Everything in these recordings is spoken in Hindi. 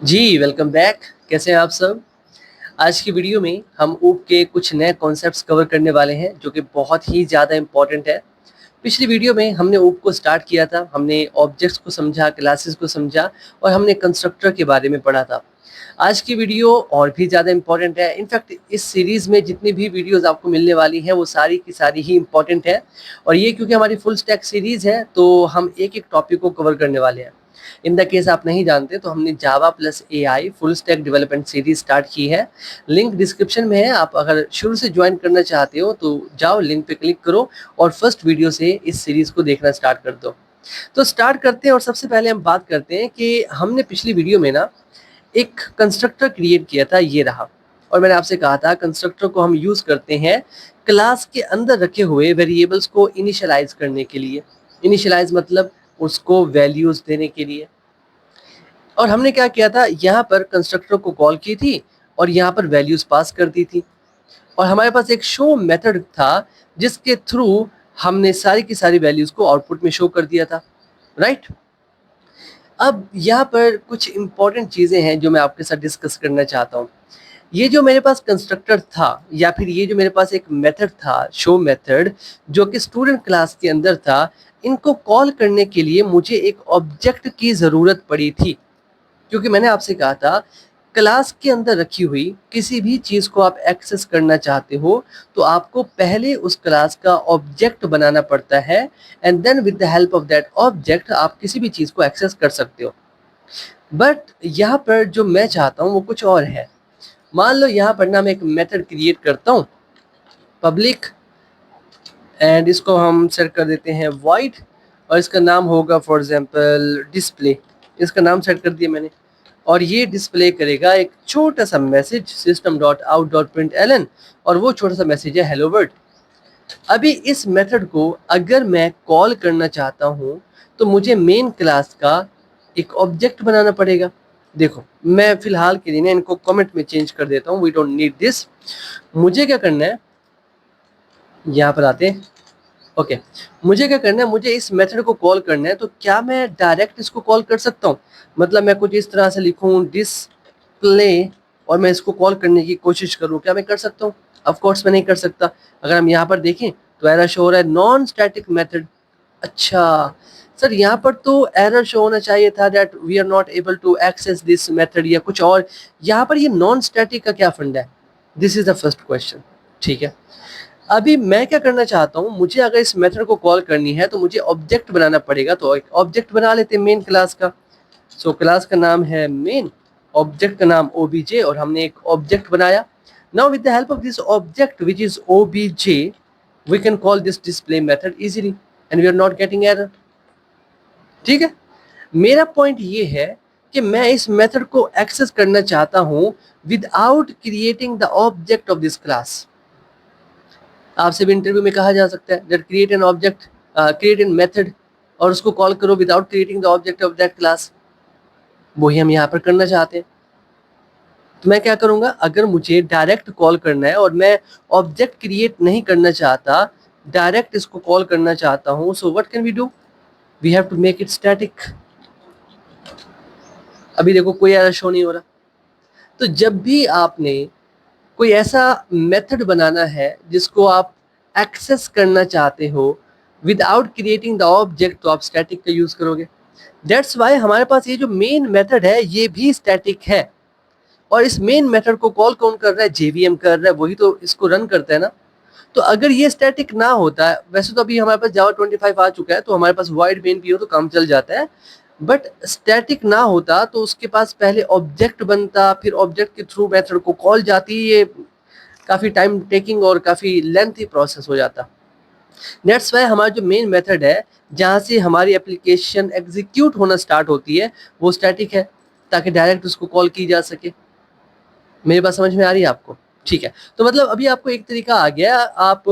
जी, वेलकम बैक। कैसे हैं आप सब? आज की वीडियो में हम ऊप के कुछ नए कॉन्सेप्ट्स कवर करने वाले हैं, जो कि बहुत ही ज़्यादा इम्पोर्टेंट है। पिछली वीडियो में हमने ऊप को स्टार्ट किया था, हमने ऑब्जेक्ट्स को समझा, क्लासेस को समझा और हमने कंस्ट्रक्टर के बारे में पढ़ा था। आज की वीडियो और भी ज़्यादा इम्पोर्टेंट है। इनफैक्ट इस सीरीज़ में जितनी भी वीडियोज़ आपको मिलने वाली हैं, वो सारी की सारी ही इम्पोर्टेंट है और ये क्योंकि हमारी फुल स्टैक सीरीज़ है, तो हम एक-एक टॉपिक को कवर करने वाले हैं। इन द केस आप नहीं जानते तो हमने Java plus AI full stack development series start की है। लिंक डिस्क्रिप्शन में है। आप अगर शुरू से ज्वाइन करना चाहते हो तो जाओ, लिंक पे क्लिक करो और फर्स्ट वीडियो से इस सीरीज को देखना स्टार्ट कर दो। तो स्टार्ट करते हैं और सबसे पहले हम बात करते हैं कि हमने पिछली वीडियो में ना एक कंस्ट्रक्टर क्रिएट किया था, ये रहा। और मैंने आपसे कहा था कंस्ट्रक्टर को हम यूज करते हैं क्लास के अंदर रखे हुए वेरिएबल्स को इनिशियलाइज करने के लिए। इनिशियलाइज मतलब उसको वैल्यूज देने के लिए। और हमने क्या किया था, यहाँ पर कंस्ट्रक्टर को कॉल की थी और यहाँ पर वैल्यूज पास कर दी थी और हमारे पास एक शो मेथड था जिसके थ्रू हमने सारी की सारी वैल्यूज को आउटपुट में शो कर दिया था, राइट। अब यहाँ पर कुछ इंपॉर्टेंट चीजें हैं जो मैं आपके साथ डिस्कस करना चाहता हूँ। ये जो मेरे पास कंस्ट्रक्टर था या फिर ये जो मेरे पास एक मेथड था, शो मेथड, जो कि स्टूडेंट क्लास के अंदर था, इनको कॉल करने के लिए मुझे एक ऑब्जेक्ट की ज़रूरत पड़ी थी। क्योंकि मैंने आपसे कहा था क्लास के अंदर रखी हुई किसी भी चीज़ को आप एक्सेस करना चाहते हो तो आपको पहले उस क्लास का ऑब्जेक्ट बनाना पड़ता है and then with the help of that object आप किसी भी चीज़ को एक्सेस कर सकते हो। बट यहाँ पर जो मैं चाहता हूँ वो कुछ और है। मान लो यहाँ पर ना मैं एक मेथड क्रिएट करता हूँ पब्लिक, एंड इसको हम सेट कर देते हैं void और इसका नाम होगा फॉर एग्जांपल डिस्प्ले। इसका नाम सेट कर दिया मैंने और ये डिस्प्ले करेगा एक छोटा सा मैसेज system.out.println और वो छोटा सा मैसेज है हेलो वर्ल्ड। अभी इस मेथड को अगर मैं कॉल करना चाहता हूँ तो मुझे मेन क्लास का एक ऑब्जेक्ट बनाना पड़ेगा। देखो मैं फिलहाल के लिए ना इनको कमेंट में चेंज कर देता हूँ, वी डोंट नीड दिस। मुझे क्या करना है, यहाँ पर आते हैं। ओके, मुझे क्या करना है, मुझे इस मेथड को कॉल करना है। तो क्या मैं डायरेक्ट इसको कॉल कर सकता हूँ? मतलब मैं कुछ इस तरह से लिखूँ डिस्प्ले और मैं इसको कॉल करने की कोशिश करूँ, क्या मैं कर सकता हूँ? ऑफ कोर्स मैं नहीं कर सकता। अगर हम यहाँ पर देखें तो एरर शो हो रहा है नॉन स्टैटिक मेथड। अच्छा सर, यहाँ पर तो एरर शो होना चाहिए था that we are not able to access this method या कुछ और। यहाँ पर ये नॉन स्टैटिक का क्या फंडा है? This is the first question. ठीक है, अभी मैं क्या करना चाहता हूँ, मुझे अगर इस मेथड को कॉल करनी है तो मुझे ऑब्जेक्ट बनाना पड़ेगा। तो एक ऑब्जेक्ट बना लेते हैं मेन क्लास का। सो क्लास का नाम है मेन, ऑब्जेक्ट का नाम ओबीजे और हमने एक ऑब्जेक्ट बनाया। Now with the help of this object which is OBJ we can call this display method easily and we are not getting error. ठीक है, मेरा पॉइंट ये है कि मैं इस मेथड को एक्सेस करना चाहता हूँ without creating the object of this class. आपसे भी इंटरव्यू में कहा जा सकता है that create an object, create an method और उसको कॉल करो without creating the object of that class. वही हम यहाँ पर करना चाहते हैं। तो मैं क्या करूँगा, अगर मुझे डायरेक्ट कॉल करना है और मैं ऑब्जेक्ट क्रिएट नहीं करना चाहता, डायरेक्ट इसको कॉल करना चाहता हूँ, so what can we do? We have to make it static. अभी देखो कोई एरर शो नहीं हो रहा। तो जब भी आपने कोई ऐसा मेथड बनाना है जिसको आप एक्सेस करना चाहते हो विदाउट क्रिएटिंग द ऑब्जेक्ट, तो आप स्टैटिक का यूज करोगे। दैट्स वाई हमारे पास ये जो मेन मेथड है ये भी स्टैटिक है। और इस मेन मेथड को कॉल कौन कर रहा है? जेवीएम कर रहा है, वही तो इसको रन करता है ना। तो अगर ये स्टैटिक ना होता है, वैसे तो अभी हमारे पास जावा 25 आ चुका है तो हमारे पास वाइड मेन भी हो तो काम चल जाता है। बट स्टैटिक ना होता तो उसके पास पहले ऑब्जेक्ट बनता, फिर ऑब्जेक्ट के थ्रू मेथड को कॉल जाती। ये काफ़ी टाइम टेकिंग और काफ़ी लेंथी प्रोसेस हो जाता। दैट्स वाई हमारा जो मेन मेथड है जहाँ से हमारी एप्लीकेशन एग्जीक्यूट होना स्टार्ट होती है वो स्टैटिक है, ताकि डायरेक्ट उसको कॉल की जा सके। मेरी बात समझ में आ रही है आपको? ठीक है, तो मतलब अभी आपको एक तरीका आ गया। आप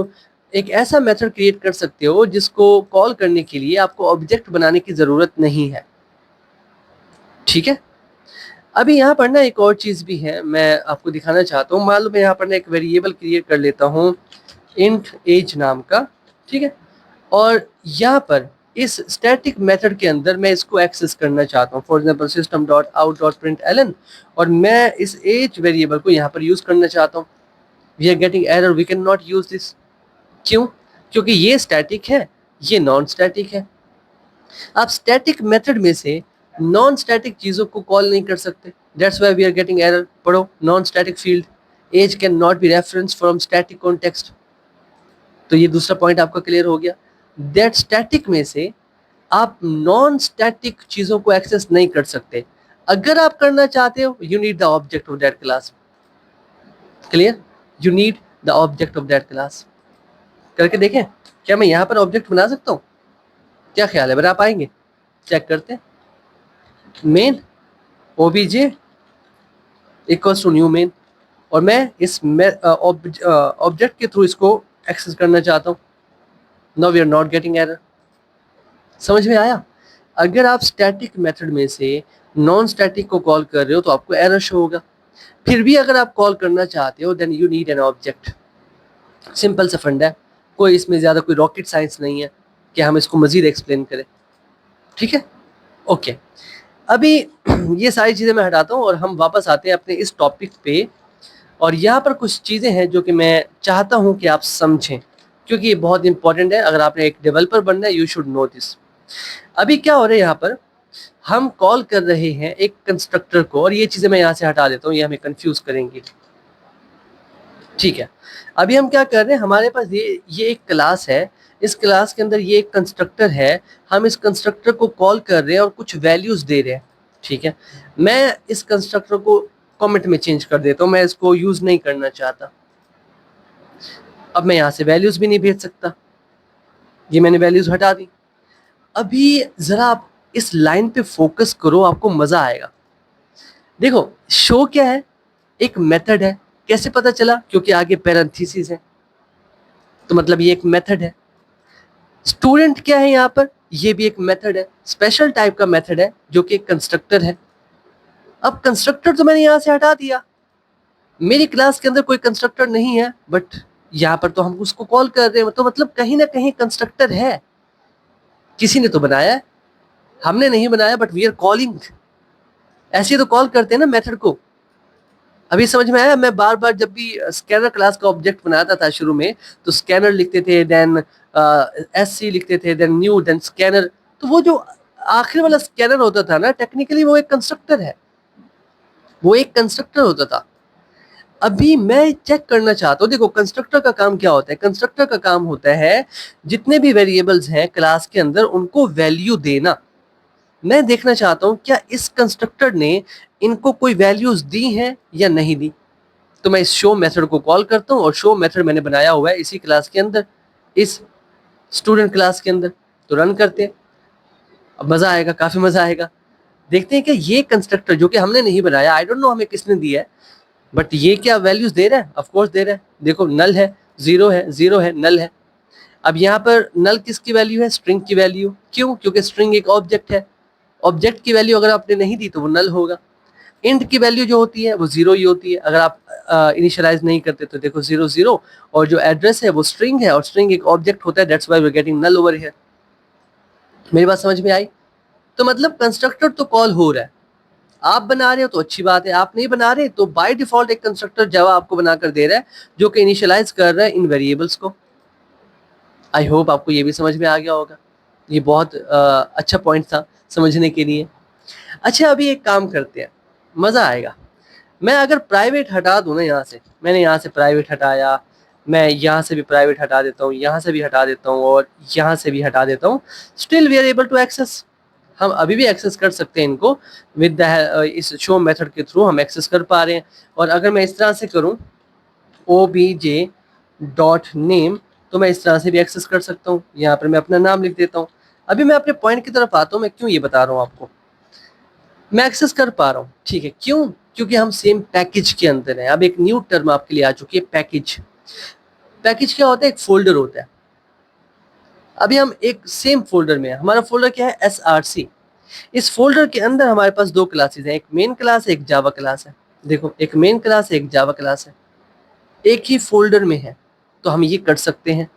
एक ऐसा मेथड क्रिएट कर सकते हो जिसको कॉल करने के लिए आपको ऑब्जेक्ट बनाने की ज़रूरत नहीं है। ठीक है, अभी यहाँ पर ना एक और चीज़ भी है, मैं आपको दिखाना चाहता हूँ। मान लो मैं यहाँ पर ना एक वेरिएबल क्रिएट कर लेता हूँ इंट एज नाम का। ठीक है, और यहाँ पर इस स्टैटिक मेथड के अंदर मैं इसको एक्सेस करना चाहता हूँ, फॉर एग्जाम्पल system.out.println, और मैं इस एज वेरिएबल को यहाँ पर यूज करना चाहता हूँ। We are getting error, we can not use this. क्यों? क्योंकि ये स्टैटिक है, ये नॉन स्टैटिक है। आप स्टैटिक मेथड में से नॉन स्टैटिक चीजों को कॉल नहीं कर सकते, that's why we are getting error. पढ़ो, non static field as can not be reference from static context. तो ये दूसरा पॉइंट आपका क्लियर हो गया, दैट स्टैटिक में से आप नॉन स्टैटिक चीजों को एक्सेस नहीं कर सकते। अगर आप करना चाहते हो, you need the object of that class. Clear? You need the object of that class. करके देखें, क्या मैं यहां पर ऑब्जेक्ट बना सकता हूं? क्या ख्याल है, बना पाएंगे? चेक करते हैं। Main OBJ equals to new main, और मैं इस ऑब्जेक्ट के थ्रू इसको एक्सेस करना चाहता हूँ। Now we are not getting error. समझ में आया? अगर आप स्टैटिक मेथड में से नॉन स्टैटिक को कॉल कर रहे हो तो आपको एरर शो होगा। फिर भी अगर आप कॉल करना चाहते हो then you need an object. Simple सा फंडा है, कोई इसमें ज़्यादा कोई रॉकेट साइंस नहीं है कि हम इसको मज़ीद एक्सप्लेन करें। ठीक है, ओके। अभी ये सारी चीज़ें मैं हटाता हूँ और हम वापस आते हैं अपने इस टॉपिक पे। और यहाँ पर कुछ चीज़ें हैं जो कि मैं चाहता हूँ कि आप समझें, क्योंकि ये बहुत इंपॉर्टेंट है। अगर आपने एक डेवलपर बनना है, यू शुड नो दिस। अभी क्या हो रहा है, यहाँ पर हम कॉल कर रहे हैं एक कंस्ट्रक्टर को, और ये चीज़ें मैं यहाँ से हटा देता हूँ, ये हमें कंफ्यूज करेंगी। ठीक है, अभी हम क्या कर रहे हैं, हमारे पास ये एक क्लास है, इस क्लास के अंदर ये एक कंस्ट्रक्टर है, हम इस कंस्ट्रक्टर को कॉल कर रहे हैं और कुछ वैल्यूज दे रहे हैं। ठीक है, मैं इस कंस्ट्रक्टर को कमेंट में चेंज कर देता हूँ, मैं इसको यूज नहीं करना चाहता। अब मैं यहाँ से वैल्यूज भी नहीं भेज सकता, ये मैंने वैल्यूज हटा दी। अभी जरा आप इस लाइन पे फोकस करो, आपको मजा आएगा। देखो, शो क्या है, एक मेथड है। कैसे पता चला? क्योंकि आगे पैरेंथेसिस है, तो मतलब ये एक मेथड है। स्टूडेंट क्या है यहाँ पर, ये भी एक मेथड है, स्पेशल टाइप का मेथड है जो कि एक कंस्ट्रक्टर है। अब कंस्ट्रक्टर तो मैंने यहाँ से हटा दिया, मेरी क्लास के अंदर कोई कंस्ट्रक्टर नहीं है, बट यहाँ पर तो हम उसको कॉल कर रहे हैं, तो मतलब कहीं ना कहीं कंस्ट्रक्टर है, किसी ने तो बनाया है, हमने नहीं बनाया, बट वी आर कॉलिंग। ऐसे तो कॉल करते हैं ना मेथड को। अभी समझ में आया? मैं बार बार जब भी स्कैनर क्लास का ऑब्जेक्ट बनाता था शुरू में, तो स्कैनर लिखते थे, देन SC लिखते थे, देन न्यू, देन स्कैनर। तो वो जो आखिर वाला स्कैनर होता था ना, टेक्निकली वो एक कंस्ट्रक्टर है, वो एक कंस्ट्रक्टर होता था। अभी मैं चेक करना चाहता हूँ, देखो कंस्ट्रक्टर का काम क्या होता है। कंस्ट्रक्टर का काम होता है जितने भी वेरिएबल्स हैं क्लास के अंदर उनको वैल्यू देना। मैं देखना चाहता हूँ क्या इस कंस्ट्रक्टर ने इनको कोई वैल्यूज दी हैं या नहीं दी। तो मैं इस शो मेथड को कॉल करता हूँ, और शो मेथड मैंने बनाया हुआ है इसी क्लास के अंदर, इस स्टूडेंट क्लास के अंदर। तो रन करते हैं, अब मजा आएगा, काफी मजा आएगा। देखते हैं कि ये कंस्ट्रक्टर जो कि हमने नहीं बनाया, आई डोंट नो हमें किसने दिया है, बट ये क्या वैल्यूज दे रहा है? ऑफ कोर्स दे रहा है। देखो, नल है, जीरो है, जीरो है, नल है। अब यहाँ पर नल किसकी वैल्यू है? स्ट्रिंग की वैल्यू। क्यों? क्योंकि स्ट्रिंग एक ऑब्जेक्ट है, ऑब्जेक्ट की वैल्यू अगर आपने नहीं दी तो वो नल होगा। इंट की वैल्यू जो होती है वो जीरो ही होती है, अगर आप इनिशियलाइज नहीं करते तो देखो जीरो जीरो, और जो एड्रेस है वो स्ट्रिंग है, और स्ट्रिंग एक ऑब्जेक्ट होता है, that's why we are getting null over here. मेरी बात समझ में आई? तो मतलब कंस्ट्रक्टर तो कॉल हो रहा है, आप बना रहे हो तो अच्छी बात है, आप नहीं बना रहे तो बाय डिफॉल्ट एक कंस्ट्रक्टर जावा आपको बनाकर दे रहा है जो कि इनिशियलाइज कर रहा है इन वेरिएबल्स को। आई होप आपको ये भी समझ में आ गया होगा, ये बहुत अच्छा पॉइंट था समझने के लिए। अच्छा, अभी एक काम करते हैं, मज़ा आएगा। मैं अगर प्राइवेट हटा दूँ ना यहाँ से, मैंने यहाँ से प्राइवेट हटाया, मैं यहाँ से भी प्राइवेट हटा देता हूँ, यहाँ से भी हटा देता हूँ, और यहाँ से भी हटा देता हूँ, still we are able to access. हम अभी भी एक्सेस कर सकते हैं इनको विद द इस शो मेथड के थ्रू हम एक्सेस कर पा रहे हैं। और अगर मैं इस तरह से करूँ obj.name, तो मैं इस तरह से भी एक्सेस कर सकता हूँ। यहाँ पर मैं अपना नाम लिख देता हूँ। अभी मैं अपने पॉइंट की तरफ आता हूँ, मैं क्यों ये बता रहा हूँ आपको। मैं एक्सेस कर पा रहा हूँ, ठीक है, क्यों? क्योंकि हम सेम पैकेज के अंदर हैं। अब एक न्यू टर्म आपके लिए आ चुकी है, पैकेज। पैकेज क्या होता है? एक फोल्डर होता है। अभी हम एक सेम फोल्डर में है, हमारा फोल्डर क्या है? SRC। इस फोल्डर के अंदर हमारे पास दो क्लासेस हैं, एक मेन क्लास है, एक जावा क्लास है। देखो, एक मेन क्लास है, एक जावा क्लास है, एक ही फोल्डर में है, तो हम ये कर सकते हैं।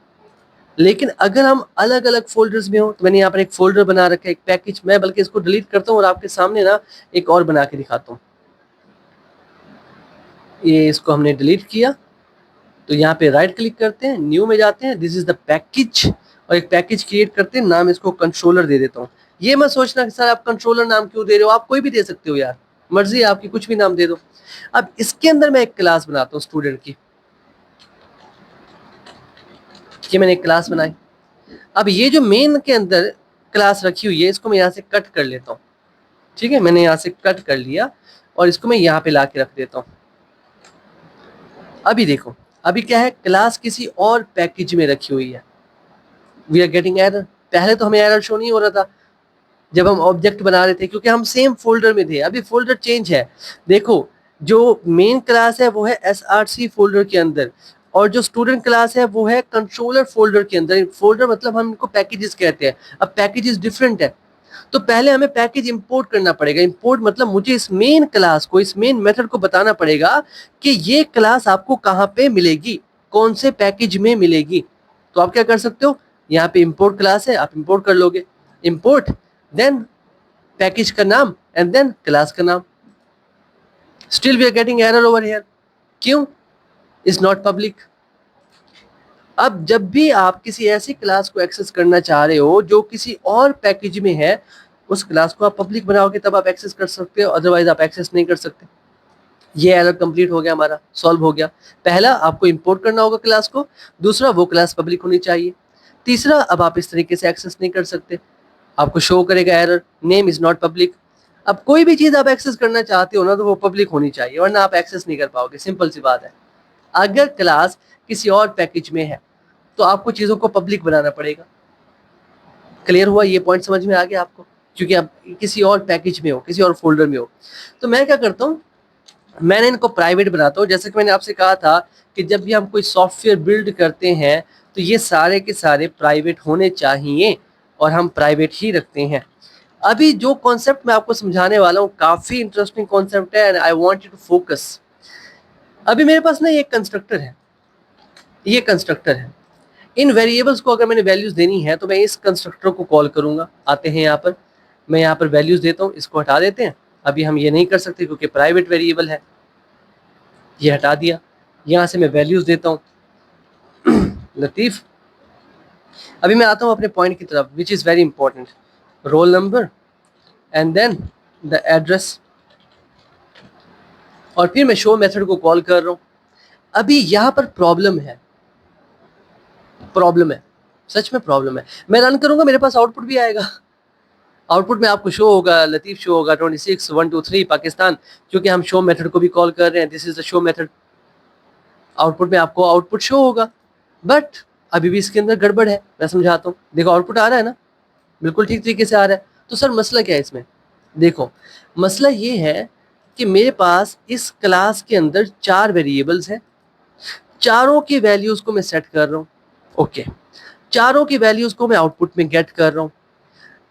लेकिन अगर हम अलग अलग फोल्डर्स में हो, तो मैंने यहाँ पर एक फोल्डर बना रखा है, एक पैकेज, मैं बल्कि इसको डिलीट करता हूँ और आपके सामने ना एक और बना के दिखाता हूँ। ये इसको हमने डिलीट किया, तो यहाँ पे राइट क्लिक करते हैं, न्यू में जाते हैं, दिस इज द पैकेज, और एक पैकेज क्रिएट करते हैं, नाम इसको कंट्रोलर दे देता हूँ। ये मत सोचना कि सर आप कंट्रोलर नाम क्यों दे रहे हो, आप कोई भी दे सकते हो यार, मर्जी है आपकी, कुछ भी नाम दे दो। अब इसके अंदर मैं एक क्लास बनाता हूँ स्टूडेंट की, ये मैंने एक क्लास बनाई। अब ये जो मेन के अंदर क्लास रखी हुई है, इसको मैं यहाँ से कट कर लेता हूँ, ठीक है, मैंने यहाँ से कट कर लिया और इसको मैं यहाँ पे ला के रख देता हूँ। अभी देखो, अभी क्या है, क्लास किसी और पैकेज में रखी हुई है, वी आर गेटिंग एरर। पहले तो हमें एरर शो नहीं हो रहा था जब हम ऑब्जेक्ट बना रहे थे, क्योंकि हम सेम फोल्डर में थे। अभी फोल्डर चेंज है, देखो जो मेन क्लास है वो है SRC फोल्डर के अंदर, और जो स्टूडेंट क्लास है वो है कंट्रोलर फोल्डर के अंदर। फोल्डर मतलब हम इनको पैकेजेस कहते हैं। अब पैकेजेस डिफरेंट है, तो पहले हमें पैकेज इंपोर्ट करना पड़ेगा। इंपोर्ट मतलब मुझे इस मेन क्लास को, इस मेन मेथड को बताना पड़ेगा कि ये क्लास आपको कहाँ पे मिलेगी, कौन से पैकेज में मिलेगी। तो आप क्या कर सकते हो, यहाँ पे इंपोर्ट क्लास है, आप इंपोर्ट कर लोगे, इंपोर्ट देन पैकेज का नाम एंड देन क्लास का नाम। Still we are getting error over here, क्यों, इज नॉट पब्लिक। अब जब भी आप किसी ऐसी क्लास को एक्सेस करना चाह रहे हो जो किसी और पैकेज में है, उस क्लास को आप पब्लिक बनाओगे तब आप एक्सेस कर सकते हो, अदरवाइज आप एक्सेस नहीं कर सकते। ये एरर कंप्लीट हो गया, हमारा सॉल्व हो गया। पहला, आपको इंपोर्ट करना होगा क्लास को, दूसरा वो क्लास पब्लिक होनी चाहिए, तीसरा अब आप इस तरीके से एक्सेस नहीं कर सकते, आपको शो करेगा error, name is not public. अब कोई भी चीज आप एक्सेस करना चाहते हो ना, तो वो पब्लिक होनी चाहिए, वरना आप एक्सेस नहीं कर पाओगे, सिंपल सी बात है। अगर क्लास किसी और पैकेज में है तो आपको चीजों को पब्लिक बनाना पड़ेगा। क्लियर हुआ, ये पॉइंट समझ में आ गया आपको, क्योंकि आप किसी और पैकेज में हो, किसी और फोल्डर में हो। तो मैं क्या करता हूँ, मैंने इनको प्राइवेट बनाता हूँ। जैसे कि मैंने आपसे कहा था कि जब भी हम कोई सॉफ्टवेयर बिल्ड करते हैं तो ये सारे के सारे प्राइवेट होने चाहिए, और हम प्राइवेट ही रखते हैं। अभी जो कॉन्सेप्ट मैं आपको समझाने वाला हूँ काफी इंटरेस्टिंग कॉन्सेप्ट है, and I want you to focus. अभी मेरे पास ना ये कंस्ट्रक्टर है, ये कंस्ट्रक्टर है। इन वेरिएबल्स को अगर मैंने वैल्यूज देनी है तो मैं इस कंस्ट्रक्टर को कॉल करूंगा। आते हैं यहाँ पर, मैं यहाँ पर वैल्यूज देता हूँ, इसको हटा देते हैं। अभी हम ये नहीं कर सकते क्योंकि प्राइवेट वेरिएबल है, ये हटा दिया। यहाँ से मैं वैल्यूज देता हूँ लतीफ। अभी मैं आता हूँ अपने पॉइंट की तरफ, which is very important, roll number and then the address, और फिर मैं शो मेथड को कॉल कर रहा हूँ। अभी यहाँ पर प्रॉब्लम है, प्रॉब्लम है, सच में प्रॉब्लम है। मैं रन करूंगा, मेरे पास आउटपुट भी आएगा। आउटपुट में आपको शो होगा लतीफ, शो होगा 26 1 2 3 पाकिस्तान, क्योंकि हम शो मेथड को भी कॉल कर रहे हैं, this is the show method. Output में आपको आउटपुट शो होगा, बट अभी भी इसके अंदर गड़बड़ है, मैं समझाता हूँ। देखो आउटपुट आ रहा है ना, बिल्कुल ठीक तरीके से आ रहा है। तो सर मसला क्या है इसमें, देखो मसला ये है कि मेरे पास इस क्लास के अंदर 4 वेरिएबल्स हैं, चारों की वैल्यूज को मैं सेट कर रहा हूँ। ओके, चारों की वैल्यूज को मैं आउटपुट में गेट कर रहा हूँ।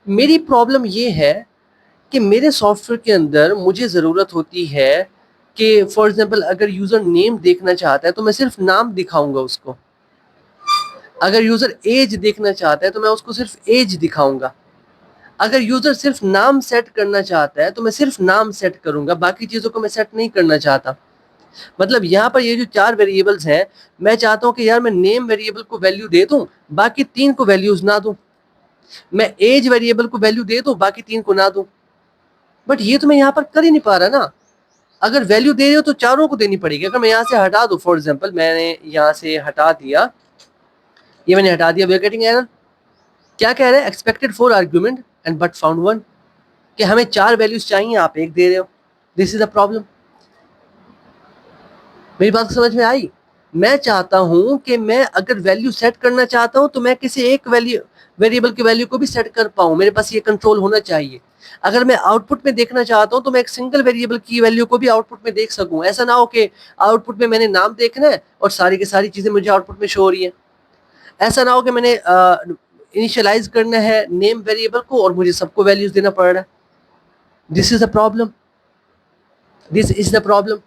मेरी प्रॉब्लम ये है कि मेरे सॉफ्टवेयर के अंदर मुझे ज़रूरत होती है कि फॉर एग्जांपल अगर यूज़र नेम देखना चाहता है तो मैं सिर्फ नाम दिखाऊंगा उसको, अगर यूज़र एज देखना चाहता है तो मैं उसको सिर्फ एज दिखाऊंगा, अगर यूज़र सिर्फ नाम सेट करना चाहता है तो मैं सिर्फ नाम सेट करूंगा, बाकी चीज़ों को मैं सेट नहीं करना चाहता। मतलब यहाँ पर ये जो 4 वेरिएबल्स हैं, मैं चाहता हूँ कि यार मैं नेम वेरिएबल को वैल्यू दे दूँ, बाकी 3 को वैल्यूज ना दूँ, मैं एज वेरिएबल को वैल्यू दे दूँ, बाकी 3 को ना दूँ। बट ये तो मैं यहाँ पर कर ही नहीं पा रहा ना। अगर वैल्यू दे रहे हो तो चारों को देनी पड़ेगी। अगर मैं यहाँ से हटा दूँ, फॉर एग्जाम्पल मैंने यहाँ से हटा दिया, ये मैंने हटा दिया, वी आर गेटिंग एरर। क्या कह रहे हैं, expected 4 argument and but found 1, कि हमें 4 वैल्यूज चाहिए, आप 1 दे रहे हो, दिस इज अ प्रॉब्लम। मेरी बात समझ में आई। मैं चाहता हूं कि मैं अगर वैल्यू सेट करना चाहता हूं तो मैं किसी एक वेरिएबल की वैल्यू को भी सेट कर पाऊं, मेरे पास ये कंट्रोल होना चाहिए। अगर मैं आउटपुट में देखना चाहता हूं तो मैं एक सिंगल वेरिएबल की वैल्यू को भी आउटपुट में देख सकूं। ऐसा ना हो कि आउटपुट में मैंने नाम देखना है और सारी की सारी चीजें मुझे आउटपुट में शो हो रही है। ऐसा ना हो कि मैंने इनिशियलाइज करना है नेम वेरिएबल को और मुझे सबको वैल्यूज देना पड़ रहा है। This is the problem, this is the problem.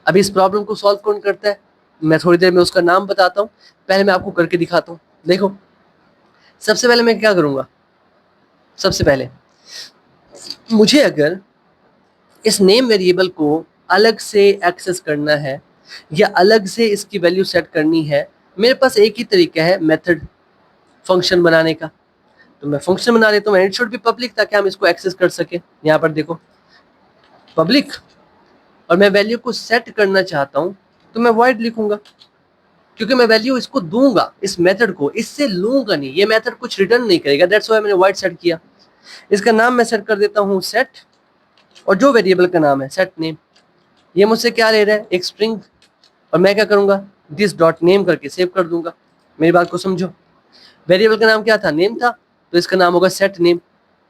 अभी इस प्रॉब्लम को सॉल्व कौन करता है, मैं थोड़ी देर में उसका नाम बताता हूँ, पहले मैं आपको करके दिखाता हूँ। देखो, सबसे पहले मैं क्या करूँगा, सबसे पहले मुझे अगर इस नेम वेरिएबल को अलग से एक्सेस करना है या अलग से इसकी वैल्यू सेट करनी है, मेरे पास एक ही तरीका है मेथड फंक्शन बनाने का। तो मैं फंक्शन बना लेता हूँ, and it should be public, ताकि हम इसको एक्सेस कर सके। यहाँ पर देखो पब्लिक, और मैं वैल्यू को सेट करना चाहता हूँ तो मैं वॉइड लिखूंगा, क्योंकि मैं वैल्यू इसको दूंगा, इस मेथड को इससे लूंगा नहीं, ये मेथड कुछ रिटर्न नहीं करेगा, दैट्स व्हाई मैंने वॉइड सेट किया। इसका नाम मैं सेट कर देता हूँ सेट, और जो वेरिएबल का नाम है सेट नेम, ये मुझसे क्या ले रहा है, एक स्ट्रिंग, और मैं क्या करूंगा, दिस डॉट नेम करके सेव कर दूंगा। मेरी बात को समझो, वेरिएबल का नाम क्या था, नेम था, तो इसका नाम होगा सेट नेम।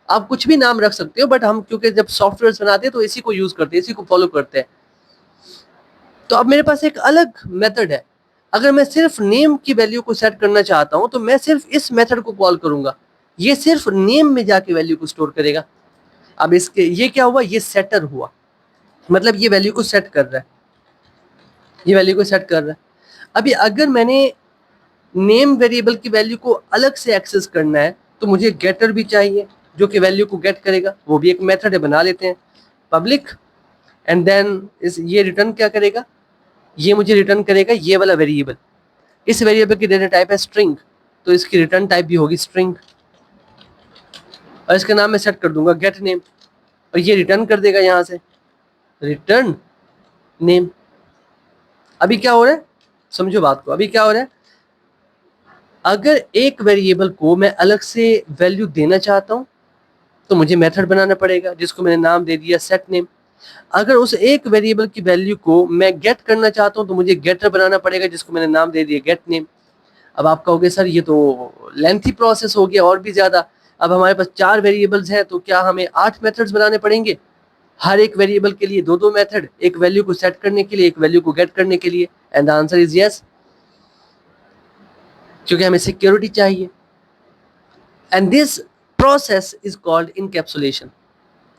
आप कुछ भी नाम रख सकते हो, बट हम क्योंकि जब सॉफ्टवेयर बनाते हैं तो इसी को यूज करते हैं, इसी को फॉलो करते हैं। तो अब मेरे पास एक अलग मेथड है, अगर मैं सिर्फ नेम की वैल्यू को सेट करना चाहता हूं तो मैं सिर्फ इस मेथड को कॉल करूंगा, ये सिर्फ नेम में जाके वैल्यू को स्टोर करेगा। अब इसके ये क्या हुआ, ये सेटर हुआ, मतलब ये वैल्यू को सेट कर रहा है, ये वैल्यू को सेट कर रहा है। अभी अगर मैंने नेम वेरिएबल की वैल्यू को अलग से एक्सेस करना है तो मुझे गेटर भी चाहिए जो कि वैल्यू को गेट करेगा, वो भी एक मेथड है, बना लेते हैं पब्लिक, एंड देन इस ये रिटर्न क्या करेगा, ये मुझे रिटर्न करेगा ये वाला वेरिएबल। इस वेरिएबल की डेटा टाइप है स्ट्रिंग, तो इसकी रिटर्न टाइप भी होगी स्ट्रिंग, और इसका नाम मैं सेट कर दूंगा गेट नेम, और ये रिटर्न कर देगा यहाँ से रिटर्न नेम। अभी क्या हो रहा है, समझो बात को, अभी क्या हो रहा है, अगर एक वेरिएबल को मैं अलग से वैल्यू देना चाहता हूं तो मुझे मेथड बनाना पड़ेगा जिसको मैंने नाम दे दिया सेट नेम। अगर उस एक वेरिएबल की वैल्यू को मैं गेट करना चाहता हूं तो मुझे गेटर बनाना पड़ेगा जिसको मैंने नाम दे दिया गेट नेम। अब आप कहोगे सर ये तो लेंथी प्रोसेस हो गया और भी ज्यादा, अब हमारे पास 4 वेरिएबल्स हैं तो क्या हमें 8 मेथड्स बनाने पड़ेंगे, हर एक वेरिएबल के लिए 2-2 मेथड, एक वैल्यू को सेट करने के लिए, एक वैल्यू को गेट करने के लिए? And the answer is yes, क्योंकि हमें सिक्योरिटी चाहिए। And this process is called encapsulation,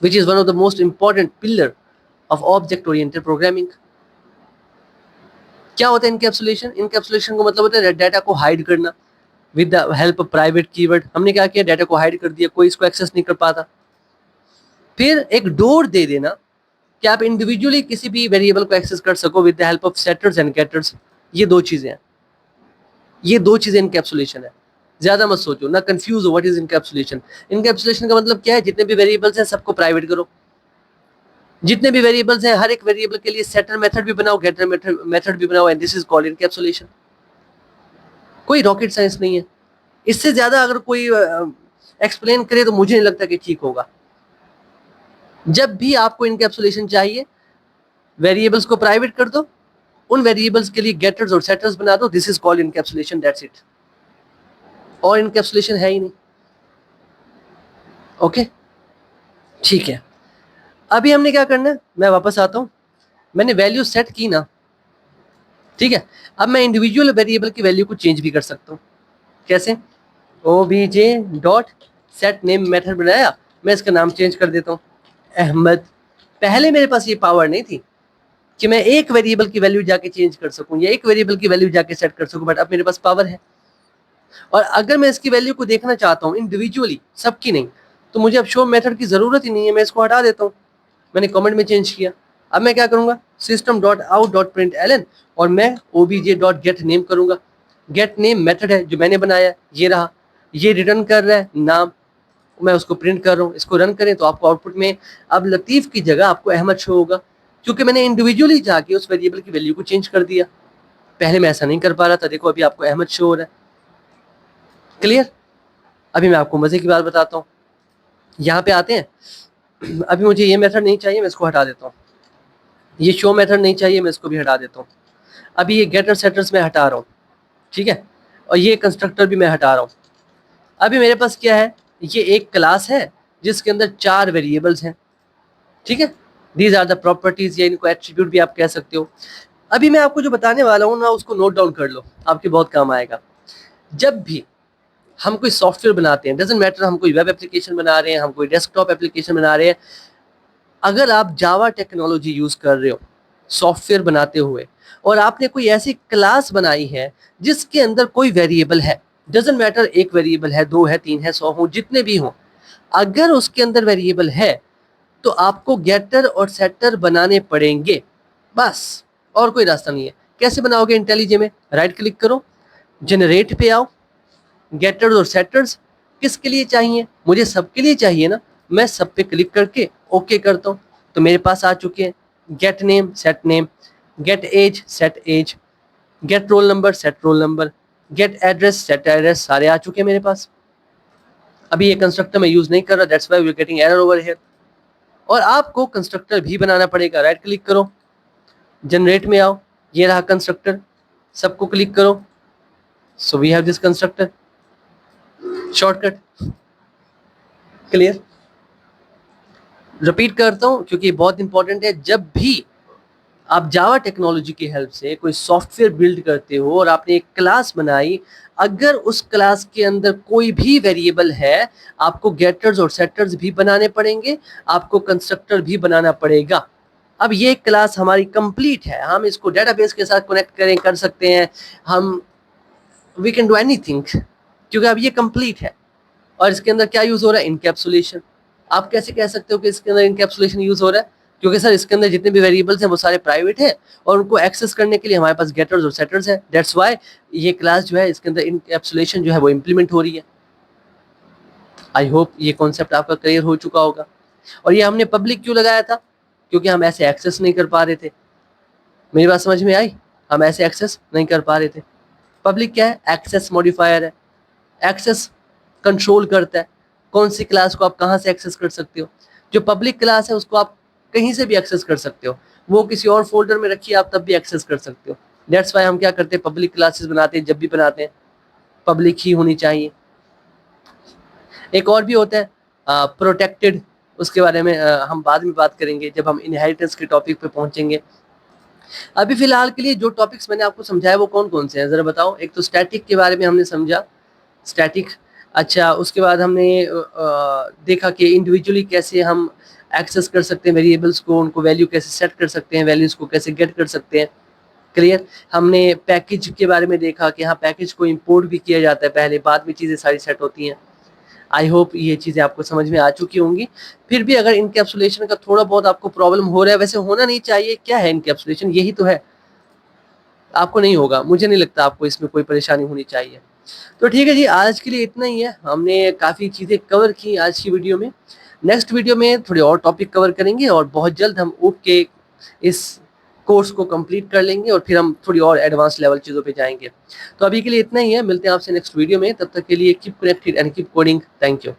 which is one of the most important pillar of object oriented programming. क्या होता है इनकैप्सुलेशन, इनकैप्सुलेशन का मतलब होता है डाटा को हाइड करना with the help of private keyword. हमने क्या किया, डाटा को हाइड कर दिया, कोई इसको एक्सेस नहीं कर पाता। फिर एक डोर दे देना कि आप इंडिविजुअली किसी भी वेरिएबल को एक्सेस कर सको with the help of setters and getters. ये दो चीजें हैं, ये दो चीजें इनकैप्सुलेशन है। ज्यादा मत सोचो, ना कंफ्यूज हो व्हाट इज इनकैप्सुलेशन। इनकैप्सुलेशन का मतलब क्या है, जितने भी वेरिएबल्स हैं सबको प्राइवेट करो, जितने भी वेरिएबल्स हैं हर एक वेरिएबल के लिए सेटर मेथड भी बनाओ, गेटर मेथड भी बनाओ, and this is called encapsulation. कोई रॉकेट साइंस नहीं है। इससे ज्यादा अगर कोई एक्सप्लेन करे तो मुझे नहीं लगता कि ठीक होगा। जब भी आपको इनकैप्सुलेशन चाहिए, वेरिएबल्स को प्राइवेट कर दो, उन वेरिएबल्स के लिए गेटर्स और सेटर्स बना दो, this is called encapsulation, that's it. और इनकैप्सुलेशन है ही नहीं। ओके ठीक है, अभी हमने क्या करना है, मैं वापस आता हूं, मैंने वैल्यू सेट की ना, ठीक है। अब मैं इंडिविजुअल वेरिएबल की वैल्यू को चेंज भी कर सकता हूं। कैसे, OBJ dot set name method बनाया, मैं इसका नाम चेंज कर देता हूं अहमद। पहले मेरे पास ये पावर नहीं थी कि मैं एक वेरिएबल की वैल्यू जाके चेंज कर सकूं या एक वेरिएबल की वैल्यू जाके सेट कर सकूं, बट अब मेरे पास पावर है। और अगर मैं इसकी वैल्यू को देखना चाहता हूं इंडिविजुअली, सबकी नहीं, तो मुझे अब शो मेथड की जरूरत ही नहीं है, मैं इसको हटा देता हूं। मैंने कमेंट में चेंज किया। अब मैं क्या करूंगा, system dot out dot print LN, और मैं ओबीजे डॉट गेट नेम करूंगा। गेट नेम मेथड है जो मैंने बनाया, ये रहा, ये रिटर्न कर रहा है नाम, मैं उसको प्रिंट कर रहा हूँ। इसको रन करें तो आपको आउटपुट में अब लतीफ की जगह आपको अहमद शो होगा, क्योंकि मैंने इंडिविजुअली जाके उस वेरिएबल की वैल्यू को चेंज कर दिया। पहले मैं ऐसा नहीं कर पा रहा था, देखो अभी आपको अहमद शो हो रहा है। क्लियर? अभी मैं आपको मजे की बात बताता हूँ, यहाँ पे आते हैं। अभी मुझे ये मेथड नहीं चाहिए, मैं इसको हटा देता हूँ। ये शो मेथड नहीं चाहिए, मैं इसको भी हटा देता हूँ। अभी ये गेटर सेटर्स मैं हटा रहा हूँ, ठीक है, और ये कंस्ट्रक्टर भी मैं हटा रहा हूँ। अभी मेरे पास क्या है, ये एक क्लास है जिसके अंदर 4 वेरिएबल्स हैं, ठीक है। दीज आर द प्रॉपर्टीज, या इनको एट्रीब्यूट भी आप कह सकते हो। अभी मैं आपको जो बताने वाला हूँ ना, उसको नोट डाउन कर लो, आपके बहुत काम आएगा। जब भी हम कोई सॉफ्टवेयर बनाते हैं, डजंट मैटर हम कोई वेब एप्लीकेशन बना रहे हैं, हम कोई डेस्कटॉप एप्लीकेशन बना रहे हैं, अगर आप जावा टेक्नोलॉजी यूज कर रहे हो सॉफ्टवेयर बनाते हुए, और आपने कोई ऐसी क्लास बनाई है जिसके अंदर कोई वेरिएबल है, डजंट मैटर एक वेरिएबल है, 2 है, 3 है, 100 हो, जितने भी हों, अगर उसके अंदर वेरिएबल है तो आपको गेटर और सेटर बनाने पड़ेंगे, बस, और कोई रास्ता नहीं है। कैसे बनाओगे इंटेलिजे में? राइट क्लिक करो, जनरेट पे आओ, गेटर्स और सेटर्स किसके लिए चाहिए? मुझे सबके लिए चाहिए ना। मैं सब पे क्लिक करके ओके करता हूँ, तो मेरे पास आ चुके हैं get name, set name, get age, set age, get roll number, set roll number, get address, set address, सारे आ चुके हैं मेरे पास। अभी ये कंस्ट्रक्टर मैं यूज नहीं कर रहा, that's why we are getting error over here. और आपको कंस्ट्रक्टर भी बनाना पड़ेगा। राइट क्लिक करो, जनरेट में आओ, ये रहा कंस्ट्रक्टर, सबको क्लिक करो, so we have this constructor, shortcut, clear. Repeat करता हूं क्योंकि बहुत इंपॉर्टेंट है। जब भी आप जावा टेक्नोलॉजी की हेल्प से कोई सॉफ्टवेयर बिल्ड करते हो और आपने एक क्लास बनाई, अगर उस क्लास के अंदर कोई भी वेरिएबल है, आपको गेटर्स और सेटर्स भी बनाने पड़ेंगे, आपको कंस्ट्रक्टर भी बनाना पड़ेगा। अब ये क्लास हमारी कंप्लीट है, हम इसको डेटाबेस के साथ कनेक्ट कर सकते हैं, हम वी कैन डू एनीथिंग, क्योंकि अब ये कंप्लीट है। और इसके अंदर क्या यूज हो रहा है? इनकैप्सुलेशन। आप कैसे कह सकते हो कि इसके अंदर इनकैप्सुलेशन यूज हो रहा है? क्योंकि सर इसके अंदर जितने भी वेरिएबल्स हैं वो सारे प्राइवेट हैं और उनको एक्सेस करने के लिए हमारे पास गेटर्स और सेटर्स हैं। दैट्स व्हाई ये क्लास जो है इसके अंदर इनकैप्सुलेशन जो है वो इम्प्लीमेंट हो रही है। आई होप ये कॉन्सेप्ट आपका क्लियर हो चुका होगा। और ये हमने पब्लिक क्यों लगाया था? क्योंकि हम ऐसे एक्सेस नहीं कर पा रहे थे। मेरी बात समझ में आई? हम ऐसे एक्सेस नहीं कर पा रहे थे। पब्लिक क्या है? एक्सेस मॉडिफायर है, एक्सेस कंट्रोल करता है कौन सी क्लास को आप कहाँ से एक्सेस कर सकते हो। जो पब्लिक क्लास है उसको आप कहीं से भी एक्सेस कर सकते हो, वो किसी और फोल्डर में रखिए आप तब भी एक्सेस कर सकते हो। दैट्स वाई हम क्या करते हैं, पब्लिक क्लासेस बनाते हैं, जब भी बनाते हैं पब्लिक ही होनी चाहिए। एक और भी होता है प्रोटेक्टेड, उसके बारे में हम बाद में बात करेंगे जब हम इनहेरिटेंस के टॉपिक पे पहुंचेंगे। अभी फिलहाल के लिए जो टॉपिक्स मैंने आपको समझाया वो कौन कौन से हैं जरा बताओ। एक तो स्टैटिक के बारे में हमने समझा, स्टैटिक। अच्छा, उसके बाद हमने देखा कि इंडिविजुअली कैसे हम एक्सेस कर सकते हैं वेरिएबल्स को, उनको वैल्यू कैसे सेट कर सकते हैं, वैल्यूज़ को कैसे गेट कर सकते हैं। क्लियर। हमने पैकेज के बारे में देखा कि हाँ पैकेज को इंपोर्ट भी किया जाता है पहले, बाद में चीज़ें सारी सेट होती हैं। आई होप ये चीज़ें आपको समझ में आ चुकी होंगी। फिर भी अगर इनकैप्सुलेशन का थोड़ा बहुत आपको प्रॉब्लम हो रहा है, वैसे होना नहीं चाहिए, क्या है इनकैप्सुलेशन? यही तो है। आपको नहीं होगा, मुझे नहीं लगता आपको इसमें कोई परेशानी होनी चाहिए। तो ठीक है जी, आज के लिए इतना ही है। हमने काफ़ी चीज़ें कवर की आज की वीडियो में। नेक्स्ट वीडियो में थोड़े और टॉपिक कवर करेंगे और बहुत जल्द हम ऊप के इस कोर्स को कंप्लीट कर लेंगे और फिर हम थोड़ी और एडवांस लेवल चीज़ों पे जाएंगे। तो अभी के लिए इतना ही है, मिलते हैं आपसे नेक्स्ट वीडियो में। तब तक के लिए keep connected and keep coding. Thank you.